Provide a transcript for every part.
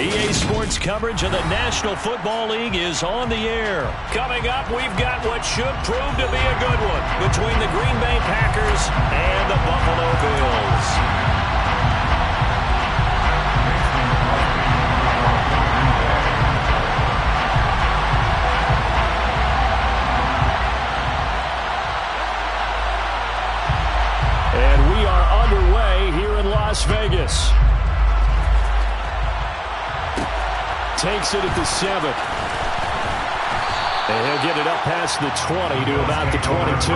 EA Sports coverage of the National Football League is on the air. Coming up, we've got what should prove to be a good one between the Green Bay Packers and the Buffalo Bills. And we are underway here in Las Vegas. Takes it at the 7. And he'll get it up past the 20 to about the 22.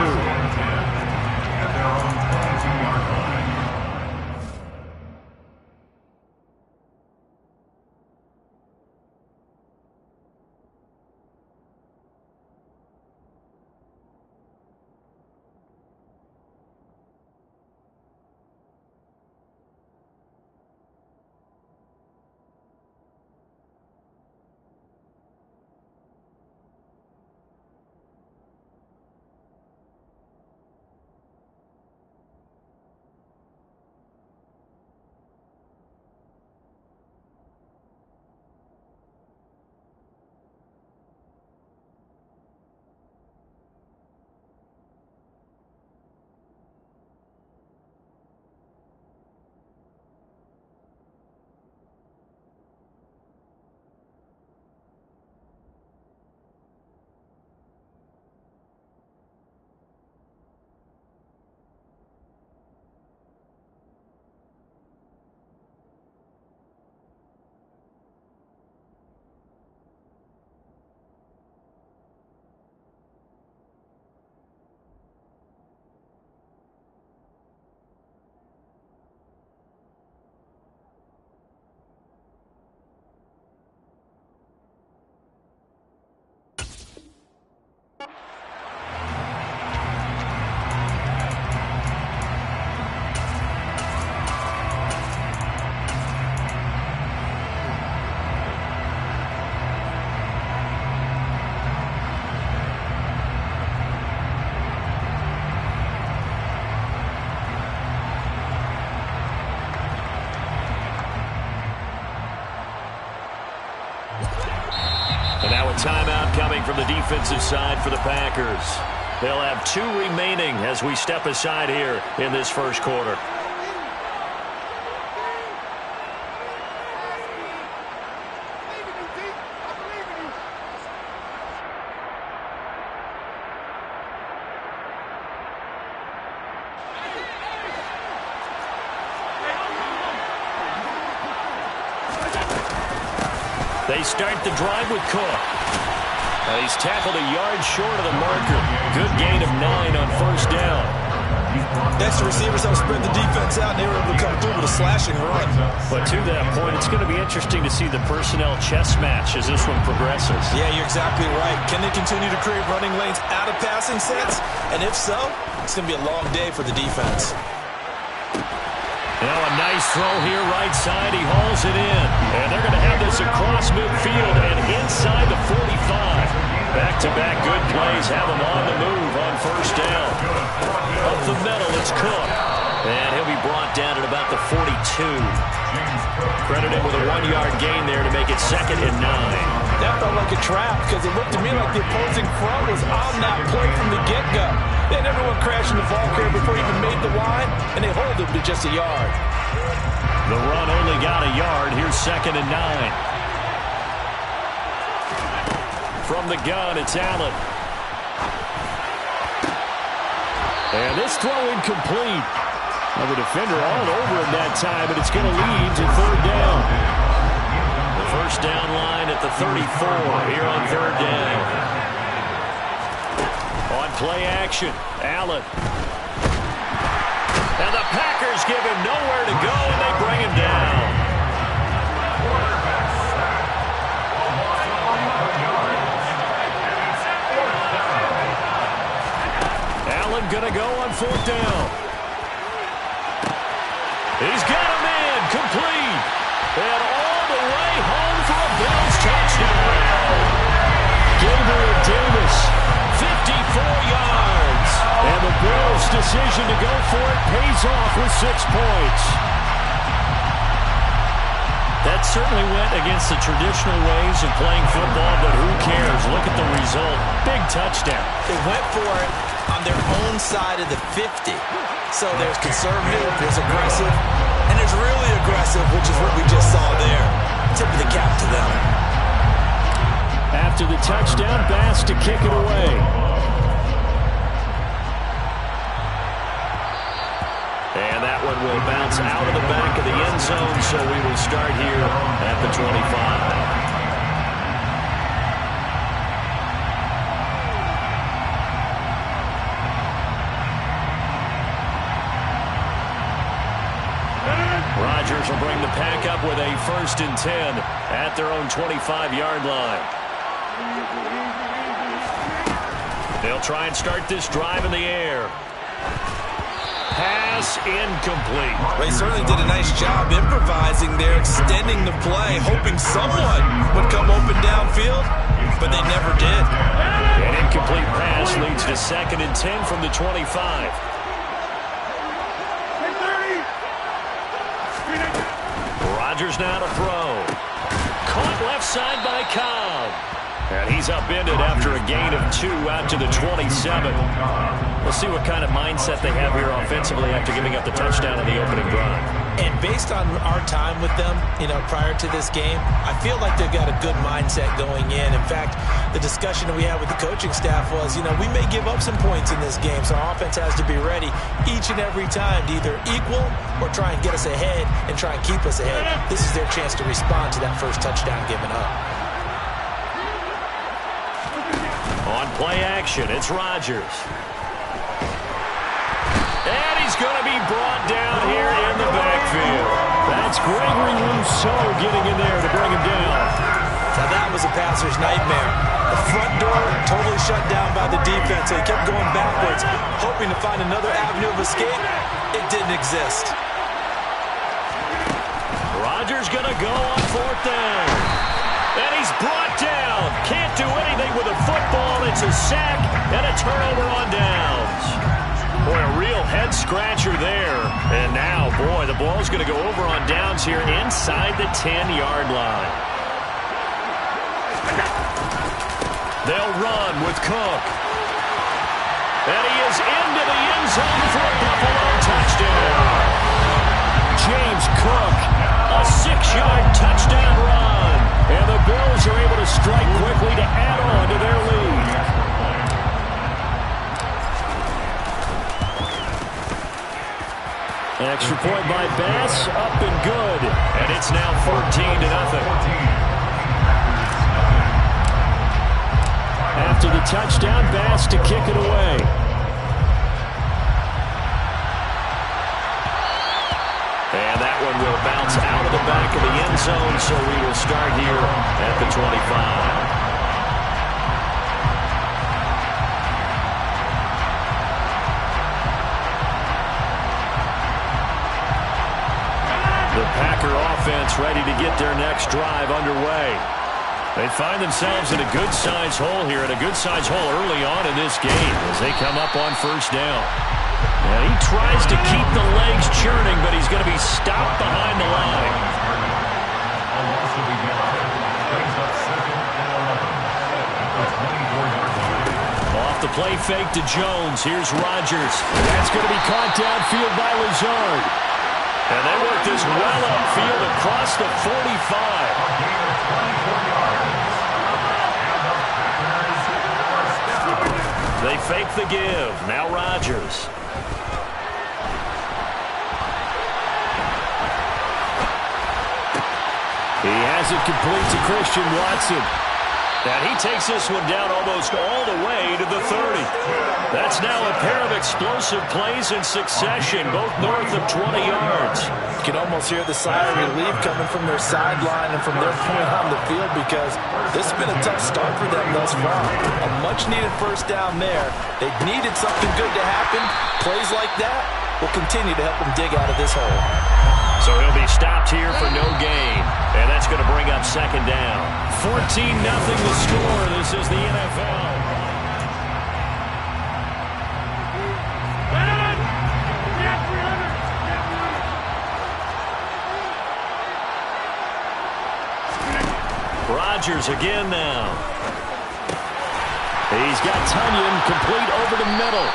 And now a timeout coming from the defensive side for the Packers. They'll have 2 remaining as we step aside here in this first quarter. They start the drive with Cook. He's tackled a yard short of the marker. Good gain of 9 on first down. Extra receivers help spread the defense out, and they were able to come through with a slashing run. But to that point, it's going to be interesting to see the personnel chess match as this one progresses. Yeah, you're exactly right. Can they continue to create running lanes out of passing sets? And if so, it's going to be a long day for the defense. Now a nice throw here right side. He hauls it in. And they're going to have this across midfield and inside the 45. Back-to-back good plays have him on the move on first down. Up the middle, it's Cook. And he'll be brought down at about the 42. Credited with a 1-yard gain there to make it 2nd and 9. That felt like a trap because it looked to me like the opposing front was on that play from the get-go. They had everyone crashing the ball carrier before he even made the line, and they hold him to just a yard. The run only got a yard. Here's 2nd and 9. From the gun, it's Allen. And this throw incomplete. Now the defender all over him that time, but it's going to lead to 3rd down. The first down line at the 34 here on 3rd down. On play action, Allen. And the Packers give him nowhere to go, and they bring him down. Allen going to go on 4th down. He's got a man complete. And all the way home for a Bills touchdown. Gabriel Davis, 54 yards. And the Bills' decision to go for it pays off with 6 points. That certainly went against the traditional ways of playing football, but who cares? Look at the result. Big touchdown. They went for it on their own side of the 50. So there's conservative, there's aggressive, and there's really aggressive, which is what we just saw there. Tip of the cap to them. After the touchdown, Bass to kick it away. And that one will bounce out of the back of the end zone, so we will start here at the 25. Rodgers will bring the pack up with a 1st and 10 at their own 25-yard line. They'll try and start this drive in the air. Pass incomplete. They certainly did a nice job improvising there, extending the play, hoping someone would come open downfield, but they never did. An incomplete pass leads to 2nd and 10 from the 25. Rodgers now to throw. Caught left side by Cobb. And he's upended after a gain of 2 out to the 27. We'll see what kind of mindset they have here offensively after giving up the touchdown in the opening drive. And based on our time with them, prior to this game, I feel like they've got a good mindset going in. In fact, the discussion that we had with the coaching staff was, we may give up some points in this game, so our offense has to be ready each and every time to either equal or try and get us ahead and try and keep us ahead. This is their chance to respond to that first touchdown given up. On play action, it's Rodgers. And he's going to be brought down here in the backfield. That's Gregory Rousseau getting in there to bring him down. Now that was a passer's nightmare. The front door totally shut down by the defense. They kept going backwards, hoping to find another avenue of escape. It didn't exist. Rodgers going to go on 4th down. And he's brought down. Can't do anything with a football. It's a sack and a turnover on downs. Boy, a real head-scratcher there. And now, boy, the ball's going to go over on downs here inside the 10-yard line. They'll run with Cook. And he is into the end zone for a Buffalo touchdown. James Cook, a 6-yard touchdown run. And the Bills are able to strike quickly to add on to their lead. Extra point by Bass, up and good. And it's now 14-0. After the touchdown, Bass to kick it away. And that one will bounce out of the back of the end zone, so we will start here at the 25. The Packer offense ready to get their next drive underway. They find themselves in a good-sized hole here, and a good-sized hole early on in this game as they come up on 1st down. And he tries to keep the legs churning, but he's going to be stopped behind the line. Off the play fake to Jones. Here's Rodgers. That's going to be caught downfield by Lazard. And they work this well upfield across the 45. They fake the give. Now Rodgers. He has it complete to Christian Watson. And he takes this one down almost all the way to the 30. That's now a pair of explosive plays in succession, both north of 20 yards. You can almost hear the sigh of relief coming from their sideline and from their point on the field, because this has been a tough start for them thus far. A much-needed 1st down there. They needed something good to happen. Plays like that will continue to help them dig out of this hole. So he'll be stopped here for no gain. And that's going to bring up 2nd down. 14-0 the score. This is the NFL. Rodgers again now. He's got Tunyon complete over the middle.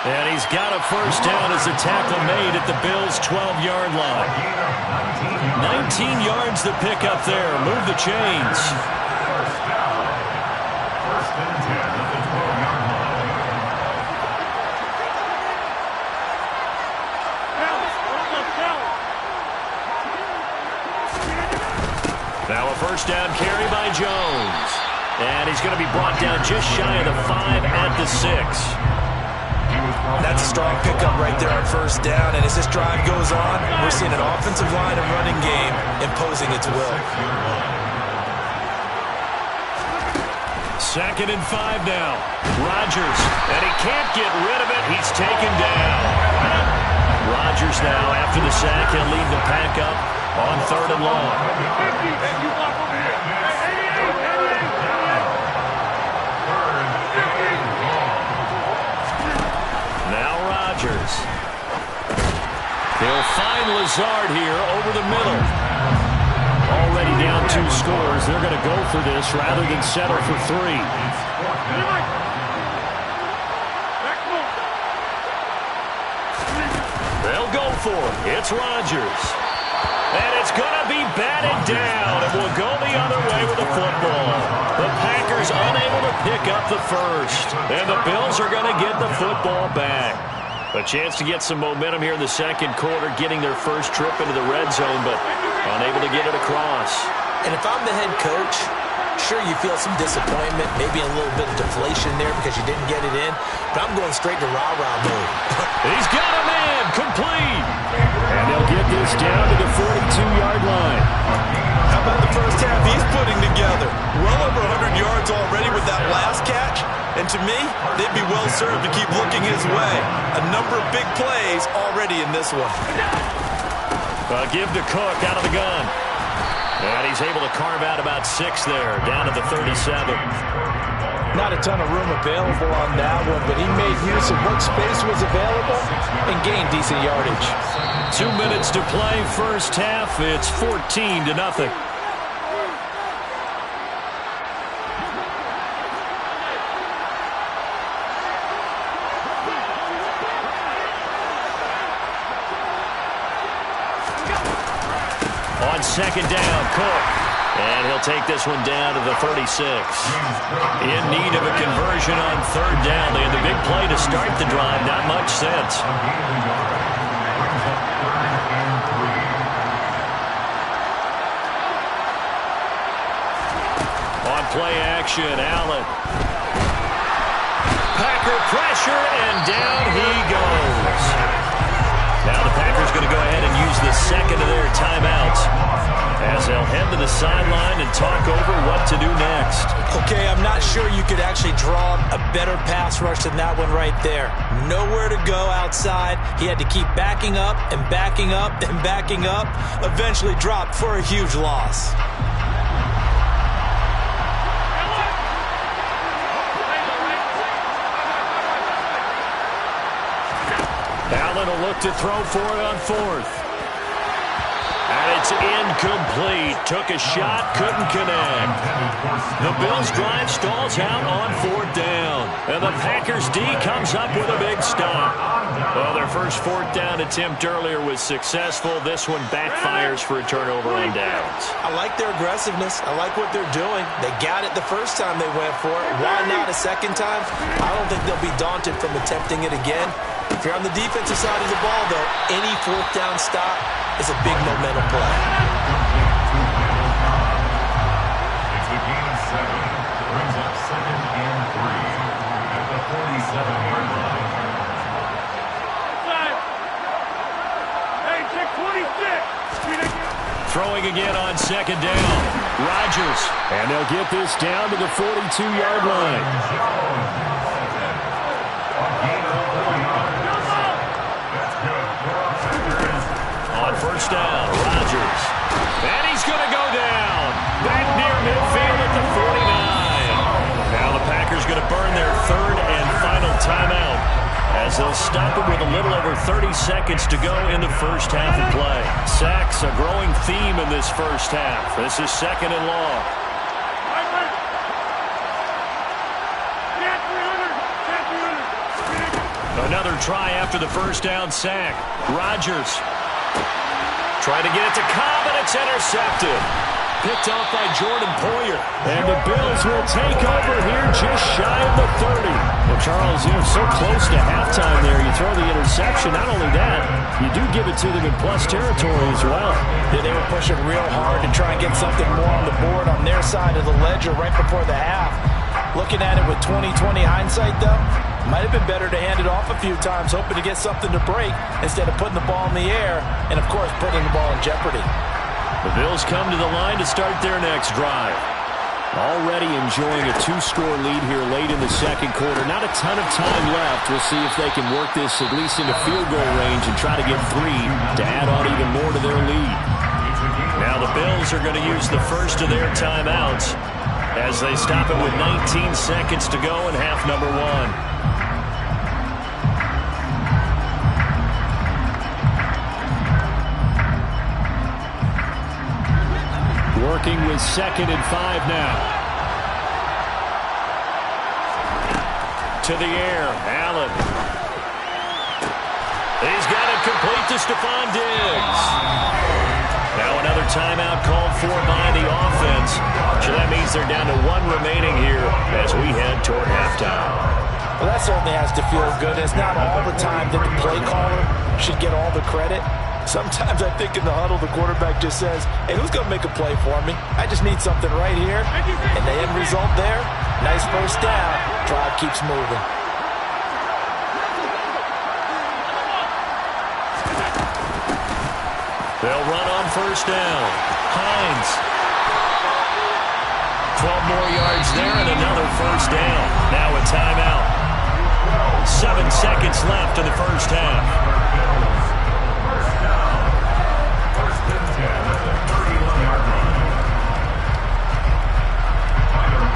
And he's got a first down as a tackle made at the Bills' 12-yard line. 19 yards to pick up there. Move the chains. First and 10 at the 12-yard line. Now a first down carry by Jones. And he's going to be brought down just shy of the 5 at the 6. That's a strong pickup right there on first down. And as this drive goes on, we're seeing an offensive line and running game imposing its will. Second and 5 now. Rodgers, and he can't get rid of it. He's taken down. Rodgers now, after the sack, he'll lead the pack up on 3rd and long. Now Rodgers. He'll find Lazard here over the middle. Already down 2 scores. They're going to go for this rather than settle for 3. They'll go for it. It's Rodgers. And it's going to be batted down, and we'll go the other way with the football. The Packers unable to pick up the first, and the Bills are going to get the football back. A chance to get some momentum here in the second quarter, getting their first trip into the red zone, but unable to get it across. And if I'm the head coach, sure you feel some disappointment, maybe a little bit of deflation there because you didn't get it in, but I'm going straight to rah-rah mode. He's got a man, complete. And they'll get this down to the 42-yard line. How about the first half he's putting together? Well over 100 yards already with that last catch. And to me, they'd be well served to keep looking his way. A number of big plays already in this one. Give to Cook out of the gun. And he's able to carve out about 6 there, down to the 37. Not a ton of room available on that one, but he made use of what space was available and gained decent yardage. 2 minutes to play, first half. It's 14-0. On second down, Cook. And he'll take this one down to the 36. In need of a conversion on 3rd down. They had the big play to start the drive. Not much sense. On play action, Allen. Packer pressure, and down he goes. Now the Packers going to go ahead and use the second of their timeouts as they'll head to the sideline and talk over what to do next. Okay, I'm not sure you could actually draw a better pass rush than that one right there. Nowhere to go outside. He had to keep backing up and backing up and backing up. Eventually dropped for a huge loss. Allen will look to throw for it on 4th. And it's incomplete. Took a shot, couldn't connect. The Bills drive stalls out on 4th down. And the Packers D comes up with a big stop. Well, their first 4th down attempt earlier was successful. This one backfires for a turnover on downs. I like their aggressiveness. I like what they're doing. They got it the first time they went for it. Why not a second time? I don't think they'll be daunted from attempting it again. If you're on the defensive side of the ball, though, any 4th down stop is a big momentum play. It's a gain of 7. Brings up 2nd and 3 at the 47-yard line. Hey, check 26. Throwing again on 2nd down. Rodgers. And they'll get this down to the 42-yard line. On first down, Rodgers. And he's going to go down. Back near midfield at the 49. Now the Packers going to burn their 3rd and final timeout as they'll stop it with a little over 30 seconds to go in the first half of play. Sacks, a growing theme in this first half. This is 2nd and long. Another try after the first down sack. Rodgers trying to get it to Cobb, and it's intercepted. Picked off by Jordan Poyer. And the Bills will take over here just shy of the 30. Well, Charles, so close to halftime there. You throw the interception. Not only that, you do give it to them in plus territory as well. Yeah, they were pushing real hard to try and get something more on the board on their side of the ledger right before the half. Looking at it with 20/20 hindsight, though, might have been better to hand it off a few times, hoping to get something to break instead of putting the ball in the air and, of course, putting the ball in jeopardy. The Bills come to the line to start their next drive. Already enjoying a two-score lead here late in the second quarter. Not a ton of time left. We'll see if they can work this at least into field goal range and try to get 3 to add on even more to their lead. Now the Bills are going to use the first of their timeouts as they stop it with 19 seconds to go in half number 1. Working with 2nd and 5 now. To the air, Allen. He's got it complete to Stephon Diggs. Now another timeout called for by the offense. So that means they're down to 1 remaining here as we head toward halftime. Well, that certainly has to feel good. It's not all the time that the play caller should get all the credit. Sometimes I think in the huddle, the quarterback just says, hey, who's going to make a play for me? I just need something right here. And the end result there, nice first down. Drive keeps moving. They'll run on first down. Hines. 12 more yards there and another first down. Now a timeout. 7 seconds left in the first half.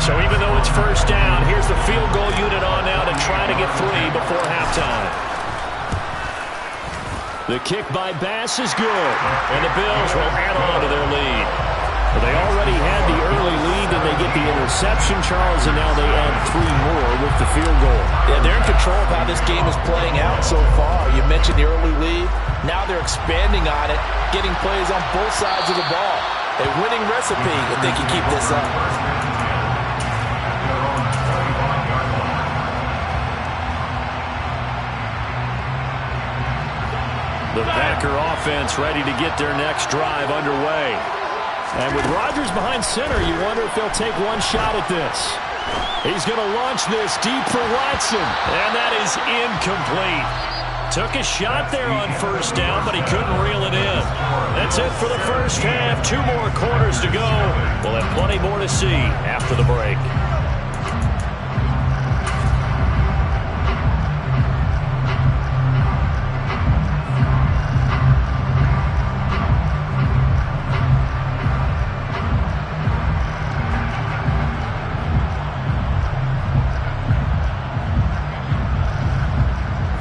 So even though it's first down, here's the field goal unit on now to try to get 3 before halftime. The kick by Bass is good, and the Bills will add on to their lead. Well, they already had the early lead, and they get the interception, Charles, and now they add 3 more with the field goal. Yeah, they're in control of how this game is playing out so far. You mentioned the early lead. Now they're expanding on it, getting plays on both sides of the ball. A winning recipe if they can keep this up. The Packer offense ready to get their next drive underway. And with Rodgers behind center, you wonder if they'll take one shot at this. He's going to launch this deep for Watson. And that is incomplete. Took a shot there on first down, but he couldn't reel it in. That's it for the first half. 2 more quarters to go. We'll have plenty more to see after the break.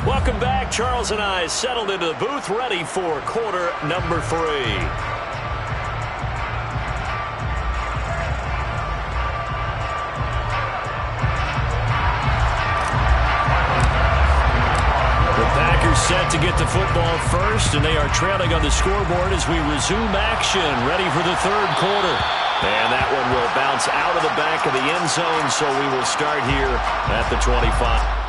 Welcome back. Charles and I settled into the booth, ready for quarter number 3. The Packers set to get the football first, and they are trailing on the scoreboard as we resume action, ready for the 3rd quarter. And that one will bounce out of the back of the end zone, so we will start here at the 25.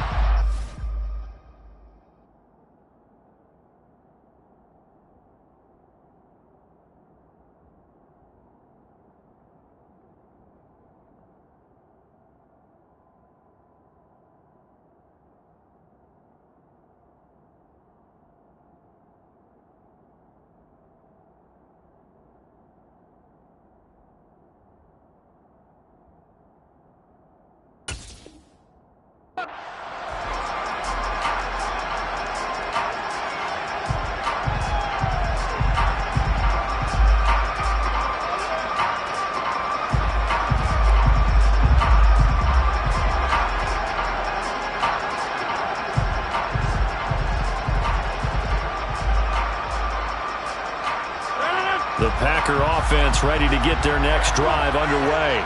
The Packer offense ready to get their next drive underway.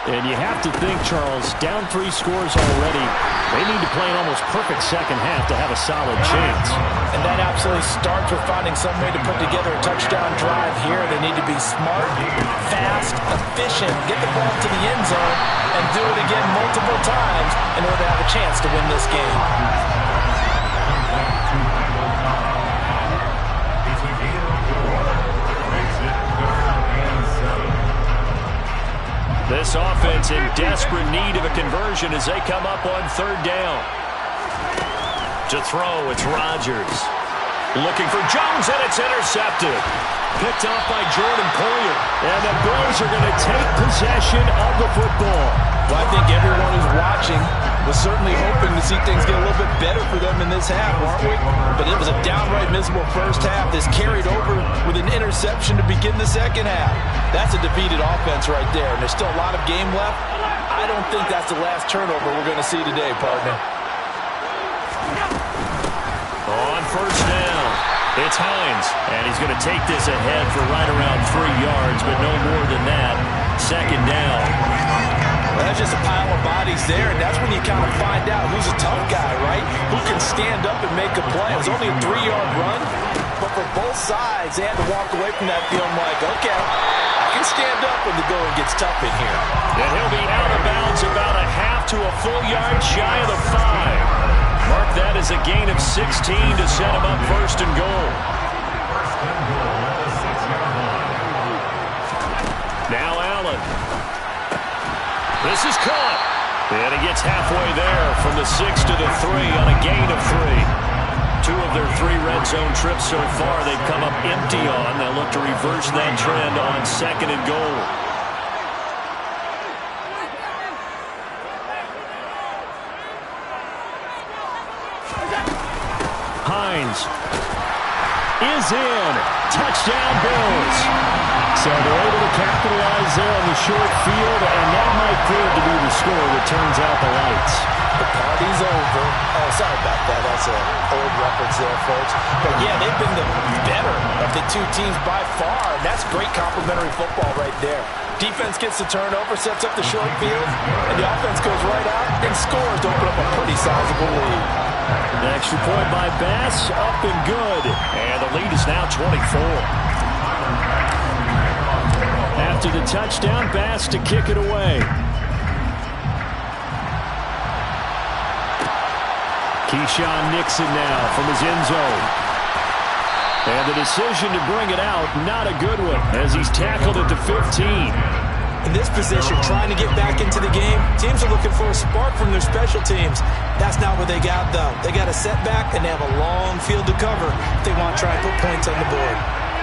And you have to think, Charles, down 3 scores already. They need to play an almost perfect second half to have a solid chance. And that absolutely starts with finding some way to put together a touchdown drive here. They need to be smart, fast, efficient, get the ball to the end zone, and do it again multiple times in order to have a chance to win this game. This offense in desperate need of a conversion as they come up on 3rd down. To throw, it's Rodgers. Looking for Jones, and it's intercepted. Picked off by Jordan Poyer. And the Bills are going to take possession of the football. Well, I think everyone who's watching was certainly hoping to see things get a little bit better for them in this half, aren't we? But it was a downright miserable first half. This carried over with an interception to begin the second half. That's a defeated offense right there, and there's still a lot of game left. I don't think that's the last turnover we're going to see today, partner. On 1st down, it's Hines, and he's going to take this ahead for right around 3 yards, but no more than that. 2nd down. Well, that's just a pile of bodies there, and that's when you kind of find out who's a tough guy, right? Who can stand up and make a play. It was only a 3-yard run, but for both sides, they had to walk away from that feeling like, okay, I can stand up when the going gets tough in here. And he'll be out of bounds about a half to a full yard shy of the 5. Mark that as a gain of 16 to set him up 1st and goal. Now Allen. This is caught. And he gets halfway there from the 6 to the 3 on a gain of 3. 2 of their 3 red zone trips so far they've come up empty on. They'll look to reverse that trend on 2nd and goal. Hines is in. Touchdown Bills. So they're able to capitalize there on the short field, and that might prove to be the score that turns out the lights. The party's over. Oh, sorry about that. That's an old reference there, folks. But, yeah, they've been the better of the 2 teams by far. That's great complimentary football right there. Defense gets the turnover, sets up the short field, and the offense goes right out and scores to open up a pretty sizable lead. The extra point by Bass, up and good. And the lead is now 24. After the touchdown, Bass to kick it away. Keyshawn Nixon now from his end zone. And the decision to bring it out, not a good one, as he's tackled at the 15. In this position, trying to get back into the game, teams are looking for a spark from their special teams. That's not what they got, though. They got a setback, and they have a long field to cover if they want to try and put points on the board.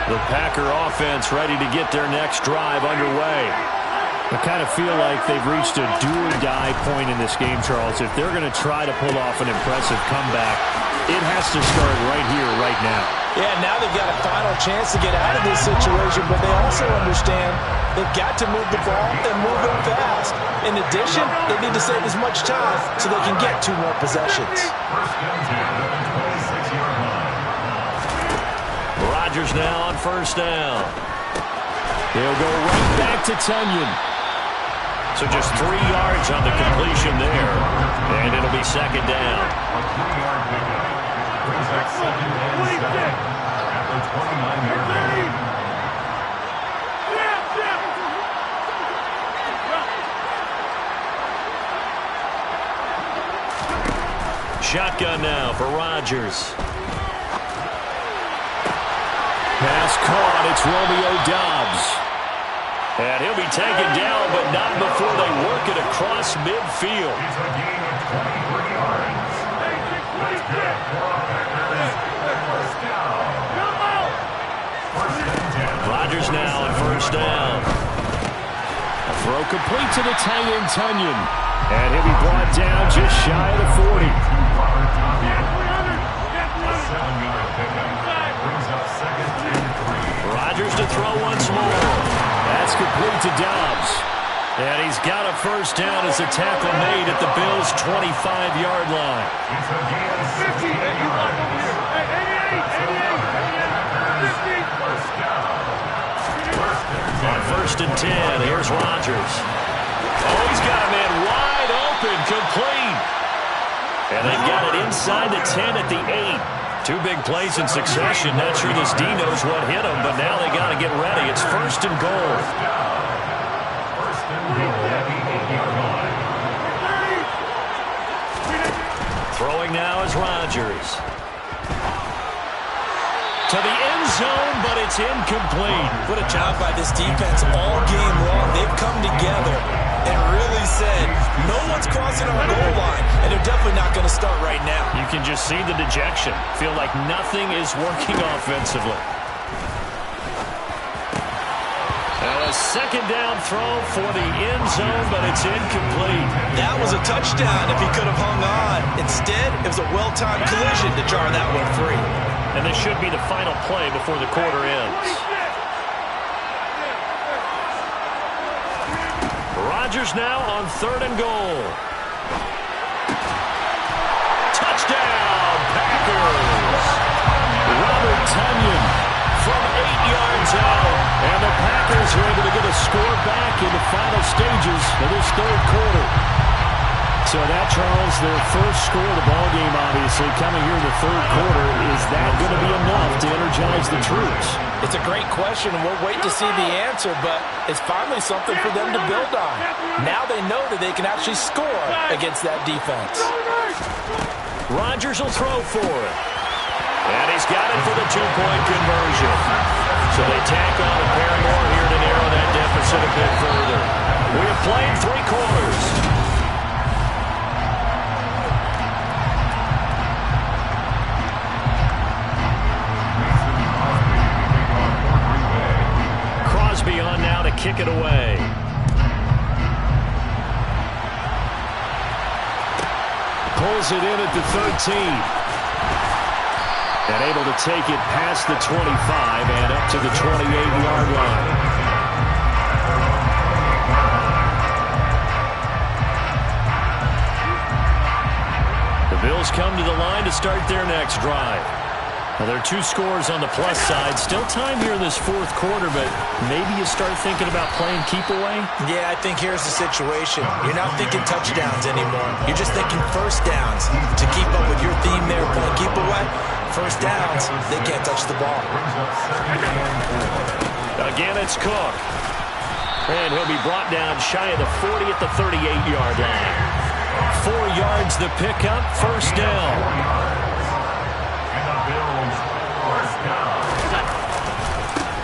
The Packer offense ready to get their next drive underway. I kind of feel like they've reached a do-or-die point in this game, Charles. If they're going to try to pull off an impressive comeback, it has to start right here, right now. Yeah, now they've got a final chance to get out of this situation, but they also understand they've got to move the ball and move it fast. In addition, they need to save as much time so they can get 2 more possessions. Rodgers now on 1st down. He'll go right back to Tunyon. So just 3 yards on the completion there. And it'll be 2nd down. A 3-yard pickup. Brings up 2nd and 7 at the 29-yard line. Shotgun now for Rodgers. Pass caught. It's Romeo Doubs. And he'll be taken down, but not before they work it across midfield. It's a gain of 23 yards. That's good for Packers. First down. First and 10. Rodgers now on 1st down. A throw complete to the tight end Tunyon. And he'll be brought down just shy of the 40. A 7-yard pickup. Brings up 2nd and 3. Rodgers to throw once more. That's complete to Doubs. And he's got a 1st down as a tackle made at the Bills' 25-yard line. It's a gain of 60. First down. On 1st and 10, here's Rodgers. And they've got it inside the 10 at the 8. Two big plays in succession. Not sure this D knows what hit him, but now they got to get ready. It's 1st and goal. First and goal at the 8-yard line. Throwing now is Rodgers. To the end zone, but it's incomplete. What a job by this defense all game long. They've come together and really said, no one's crossing our goal line, and they're definitely not going to start right now. You can just see the dejection. Feel like nothing is working offensively. Now a 2nd down throw for the end zone, but it's incomplete. That was a touchdown if he could have hung on. Instead, it was a well-timed collision to jar that one free. And this should be the final play before the quarter ends. Rodgers now on 3rd and goal. Touchdown, Packers! Robert Tonyan from 8 yards out. And the Packers are able to get a score back in the final stages of this 3rd quarter. So that, Charles, their first score of the ballgame, obviously, coming here in the 3rd quarter. Is that going to be enough to energize the troops? It's a great question, and we'll wait to see the answer, but it's finally something for them to build on. Now they know that they can actually score against that defense. Rodgers will throw for it. And he's got it for the 2-point conversion. So they tack on a pair more here to narrow that deficit a bit further. We have played 3 quarters. On now to kick it away. Pulls it in at the 13. And able to take it past the 25 and up to the 28-yard line. The Bills come to the line to start their next drive. Well, there are 2 scores on the plus side. Still time here in this 4th quarter, but maybe you start thinking about playing keep away? Yeah, I think here's the situation. You're not thinking touchdowns anymore. You're just thinking first downs. To keep up with your theme there, playing keep away, first downs, they can't touch the ball. Again, it's Cook. And he'll be brought down shy of the 40 at the 38-yard line. 4 yards the pickup, first down.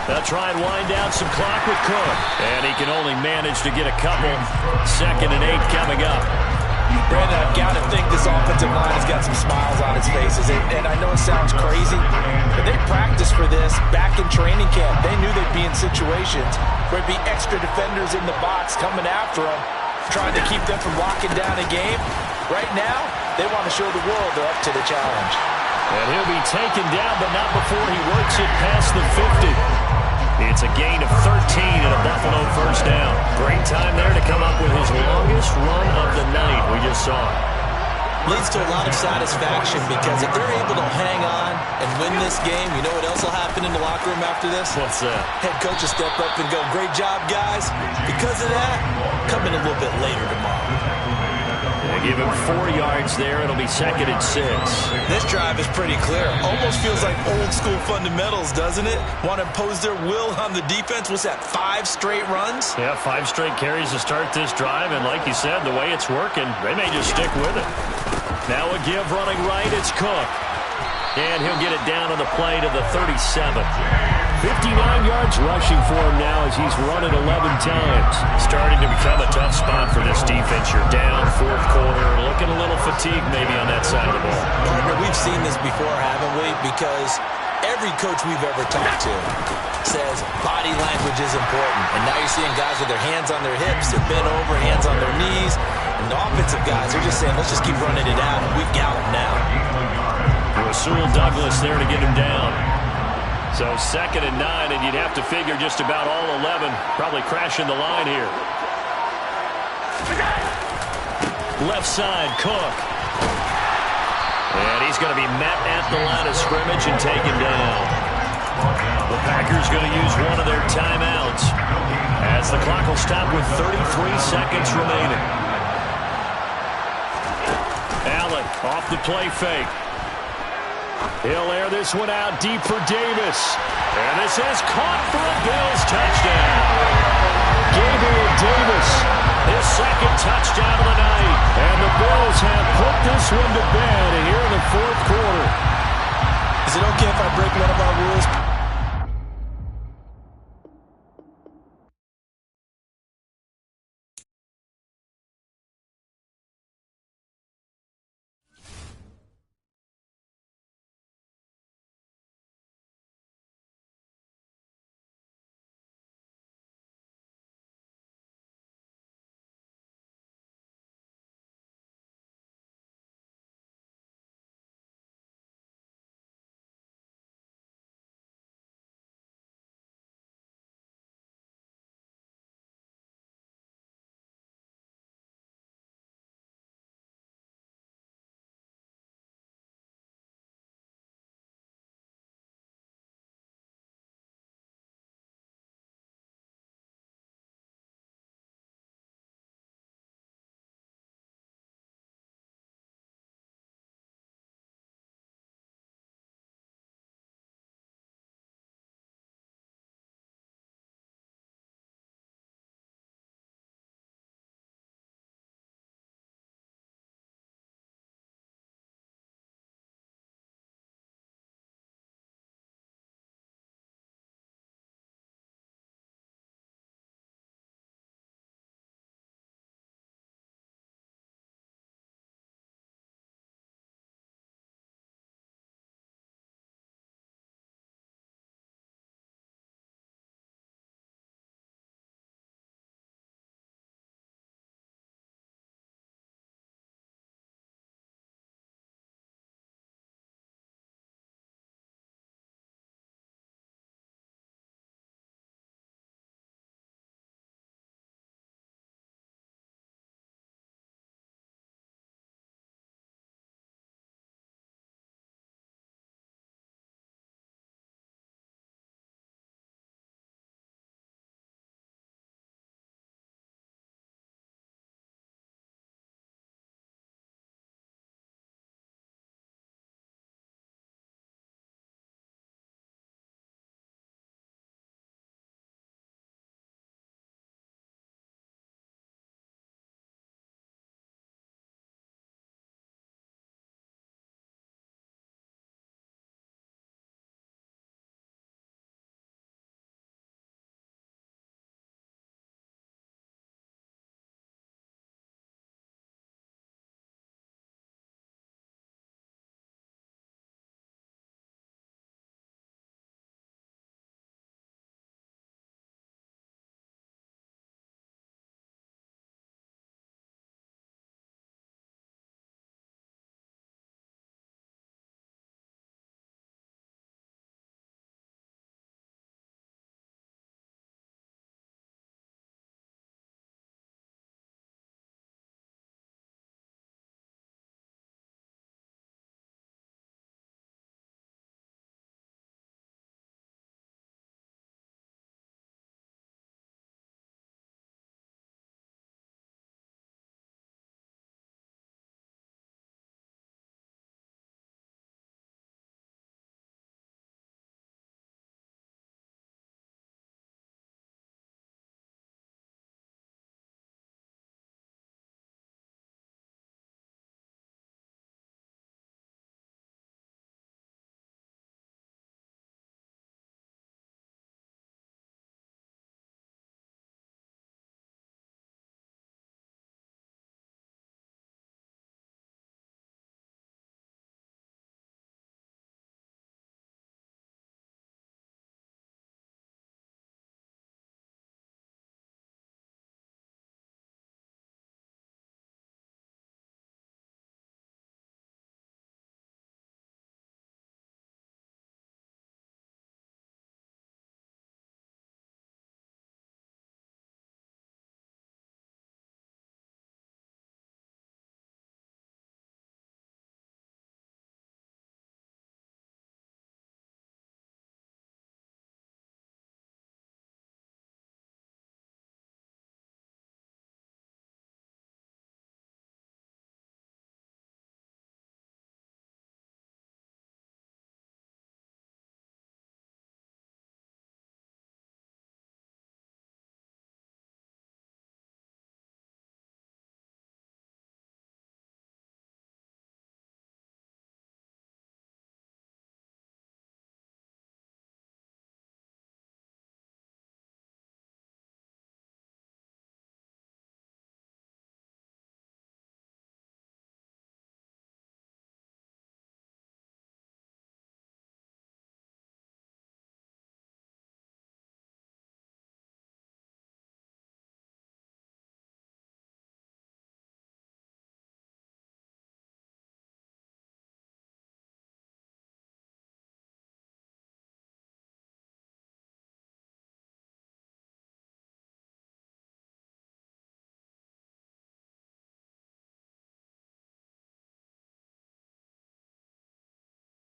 They'll try and wind down some clock with Cook. And he can only manage to get a couple. 2nd and 8 coming up. Brandon, I've got to think this offensive line has got some smiles on its faces. And I know it sounds crazy, but they practiced for this back in training camp. They knew they'd be in situations where it'd be extra defenders in the box coming after them, trying to keep them from locking down a game. Right now, they want to show the world they're up to the challenge. And he'll be taken down, but not before he works it past the 50. It's a gain of 13 and a Buffalo first down. Great time there to come up with his longest run of the night. We just saw it. Leads to a lot of satisfaction because if they're able to hang on and win this game, you know what else will happen in the locker room after this? What's that? Head coach will step up and go, great job, guys. Because of that, come in a little bit later tomorrow. They give him 4 yards there. It'll be 2nd and 6. This drive is pretty clear. Almost feels like old school fundamentals, doesn't it? Want to impose their will on the defense. What's that, 5 straight runs? Yeah, 5 straight carries to start this drive. And like you said, the way it's working, they may just stick with it. Now a give running right. It's Cook. And he'll get it down on the play to the 37. 59 yards rushing for him now as he's run it 11 times. Starting to become a tough spot for this defense. You're down 4th quarter. Looking a little fatigued maybe on that side of the ball. Partner, we've seen this before, haven't we? Because every coach we've ever talked to says body language is important. And now you're seeing guys with their hands on their hips, they're bent over, hands on their knees. And the offensive guys, they're just saying, let's just keep running it out. And we've got them now. Rasul Douglas there to get him down. So 2nd and 9, and you'd have to figure just about all 11 probably crashing the line here. Left side, Cook. And he's going to be met at the line of scrimmage and taken down. The Packers going to use one of their timeouts as the clock will stop with 33 seconds remaining. Allen Off the play fake. He'll air this one out deep for Davis. And this is caught for a Bills touchdown. Gabriel Davis, his second touchdown of the night. And the Bills have put this one to bed here in the fourth quarter. Is it okay if I break one of our rules?